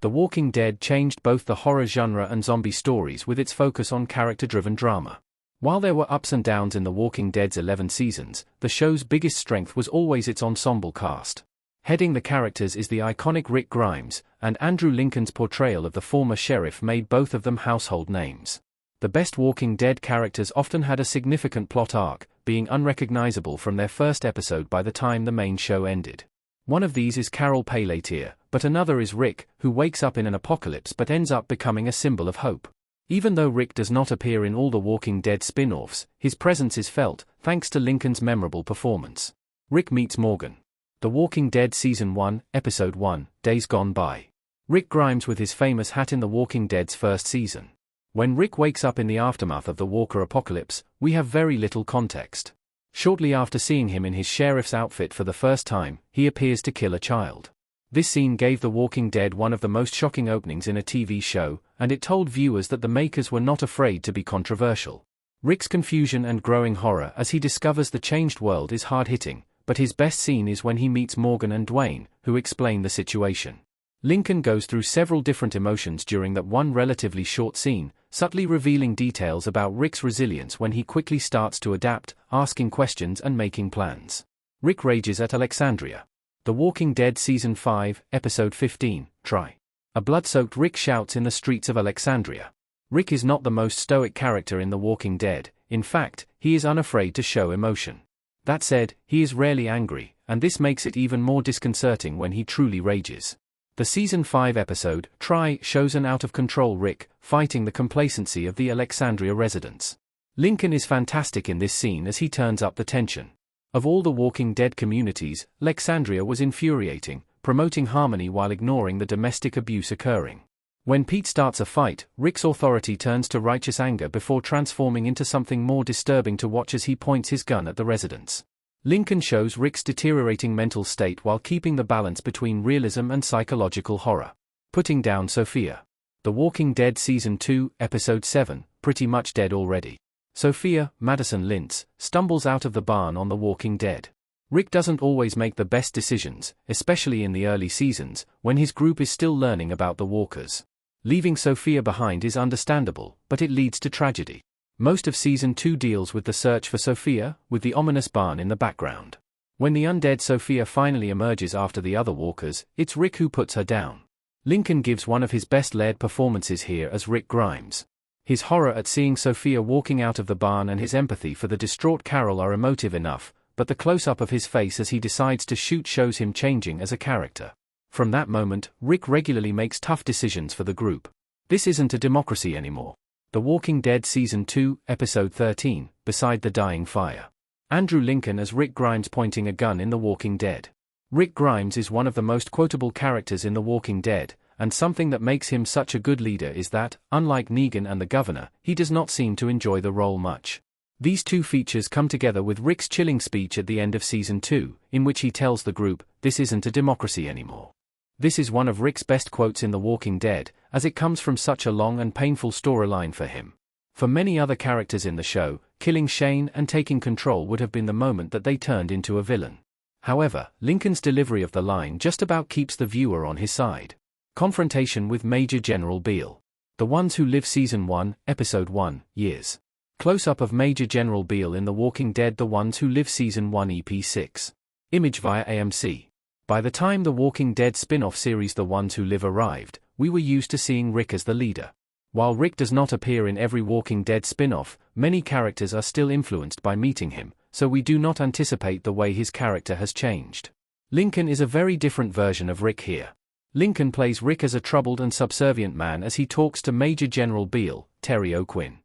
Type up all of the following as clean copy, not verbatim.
The Walking Dead changed both the horror genre and zombie stories with its focus on character-driven drama. While there were ups and downs in The Walking Dead's 11 seasons, the show's biggest strength was always its ensemble cast. Heading the characters is the iconic Rick Grimes, and Andrew Lincoln's portrayal of the former sheriff made both of them household names. The best Walking Dead characters often had a significant plot arc, being unrecognizable from their first episode by the time the main show ended. One of these is Carol Pelletier, but another is Rick, who wakes up in an apocalypse but ends up becoming a symbol of hope. Even though Rick does not appear in all the Walking Dead spin-offs, his presence is felt, thanks to Lincoln's memorable performance. Rick meets Morgan. The Walking Dead Season 1, Episode 1, Days Gone By. Rick Grimes with his famous hat in The Walking Dead's first season. When Rick wakes up in the aftermath of the Walker apocalypse, we have very little context. Shortly after seeing him in his sheriff's outfit for the first time, he appears to kill a child. This scene gave The Walking Dead one of the most shocking openings in a TV show, and it told viewers that the makers were not afraid to be controversial. Rick's confusion and growing horror as he discovers the changed world is hard-hitting, but his best scene is when he meets Morgan and Dwayne, who explain the situation. Lincoln goes through several different emotions during that one relatively short scene, subtly revealing details about Rick's resilience when he quickly starts to adapt, asking questions and making plans. Rick rages at Alexandria. The Walking Dead Season 5, Episode 15, Try. A blood-soaked Rick shouts in the streets of Alexandria. Rick is not the most stoic character in The Walking Dead. In fact, he is unafraid to show emotion. That said, he is rarely angry, and this makes it even more disconcerting when he truly rages. The Season 5 episode, Try, shows an out-of-control Rick, fighting the complacency of the Alexandria residents. Lincoln is fantastic in this scene as he turns up the tension. Of all the Walking Dead communities, Alexandria was infuriating, promoting harmony while ignoring the domestic abuse occurring. When Pete starts a fight, Rick's authority turns to righteous anger before transforming into something more disturbing to watch as he points his gun at the residents. Lincoln shows Rick's deteriorating mental state while keeping the balance between realism and psychological horror. Putting down Sophia. The Walking Dead Season 2, Episode 7, Pretty Much Dead Already. Sophia, Madison Lintz, stumbles out of the barn on The Walking Dead. Rick doesn't always make the best decisions, especially in the early seasons, when his group is still learning about the walkers. Leaving Sophia behind is understandable, but it leads to tragedy. Most of Season 2 deals with the search for Sophia, with the ominous barn in the background. When the undead Sophia finally emerges after the other walkers, it's Rick who puts her down. Lincoln gives one of his best-led performances here as Rick Grimes. His horror at seeing Sophia walking out of the barn and his empathy for the distraught Carol are emotive enough, but the close-up of his face as he decides to shoot shows him changing as a character. From that moment, Rick regularly makes tough decisions for the group. This isn't a democracy anymore. The Walking Dead Season 2, Episode 13, Beside the Dying Fire. Andrew Lincoln as Rick Grimes pointing a gun in The Walking Dead. Rick Grimes is one of the most quotable characters in The Walking Dead, and something that makes him such a good leader is that, unlike Negan and the Governor, he does not seem to enjoy the role much. These two features come together with Rick's chilling speech at the end of Season 2, in which he tells the group, "This isn't a democracy anymore." This is one of Rick's best quotes in The Walking Dead, as it comes from such a long and painful storyline for him. For many other characters in the show, killing Shane and taking control would have been the moment that they turned into a villain. However, Lincoln's delivery of the line just about keeps the viewer on his side. Confrontation with Major General Beale. The Ones Who Live Season 1, Episode 1, Years. Close-up of Major General Beale in The Walking Dead The Ones Who Live Season 1 EP 6. Image via AMC. By the time the Walking Dead spin-off series The Ones Who Live arrived, we were used to seeing Rick as the leader. While Rick does not appear in every Walking Dead spin-off, many characters are still influenced by meeting him, so we do not anticipate the way his character has changed. Lincoln is a very different version of Rick here. Lincoln plays Rick as a troubled and subservient man as he talks to Major General Beale, Terry O'Quinn.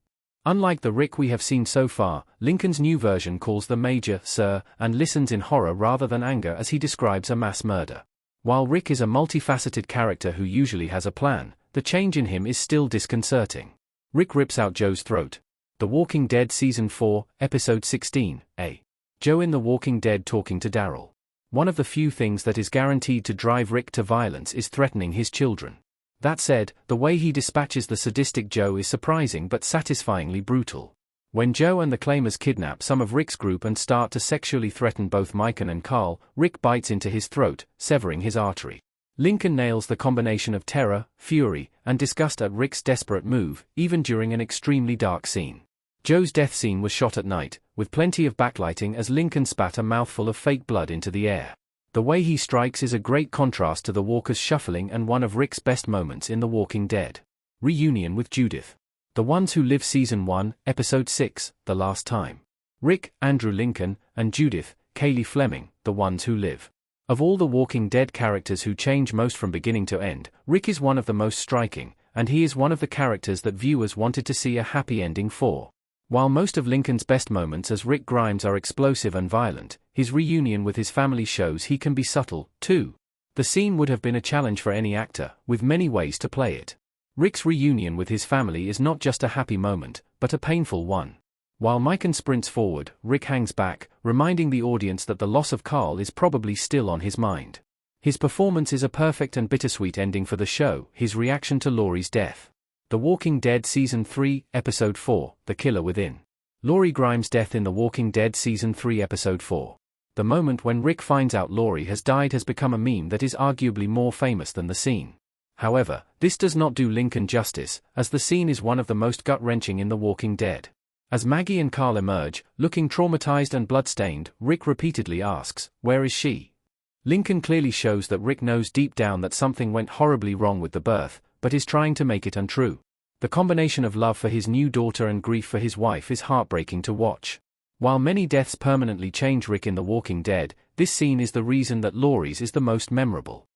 Unlike the Rick we have seen so far, Lincoln's new version calls the Major, Sir, and listens in horror rather than anger as he describes a mass murder. While Rick is a multifaceted character who usually has a plan, the change in him is still disconcerting. Rick rips out Joe's throat. The Walking Dead Season 4, Episode 16, A. Joe in The Walking Dead talking to Daryl. One of the few things that is guaranteed to drive Rick to violence is threatening his children. That said, the way he dispatches the sadistic Joe is surprising but satisfyingly brutal. When Joe and the Claimers kidnap some of Rick's group and start to sexually threaten both Micah and Carl, Rick bites into his throat, severing his artery. Lincoln nails the combination of terror, fury, and disgust at Rick's desperate move, even during an extremely dark scene. Joe's death scene was shot at night, with plenty of backlighting as Lincoln spat a mouthful of fake blood into the air. The way he strikes is a great contrast to the walkers shuffling and one of Rick's best moments in The Walking Dead. Reunion with Judith. The Ones Who Live Season 1, Episode 6, The Last Time. Rick, Andrew Lincoln, and Judith, Kaylee Fleming, the ones who live. Of all the Walking Dead characters who change most from beginning to end, Rick is one of the most striking, and he is one of the characters that viewers wanted to see a happy ending for. While most of Lincoln's best moments as Rick Grimes are explosive and violent, his reunion with his family shows he can be subtle, too. The scene would have been a challenge for any actor, with many ways to play it. Rick's reunion with his family is not just a happy moment, but a painful one. While Mikan sprints forward, Rick hangs back, reminding the audience that the loss of Carl is probably still on his mind. His performance is a perfect and bittersweet ending for the show, his reaction to Laurie's death. The Walking Dead Season 3, Episode 4, The Killer Within. Laurie Grimes' death in The Walking Dead Season 3, Episode 4. The moment when Rick finds out Laurie has died has become a meme that is arguably more famous than the scene. However, this does not do Lincoln justice, as the scene is one of the most gut-wrenching in The Walking Dead. As Maggie and Carl emerge, looking traumatized and bloodstained, Rick repeatedly asks, "Where is she?" Lincoln clearly shows that Rick knows deep down that something went horribly wrong with the birth, but is trying to make it untrue. The combination of love for his new daughter and grief for his wife is heartbreaking to watch. While many deaths permanently change Rick in The Walking Dead, this scene is the reason that Laurie's is the most memorable.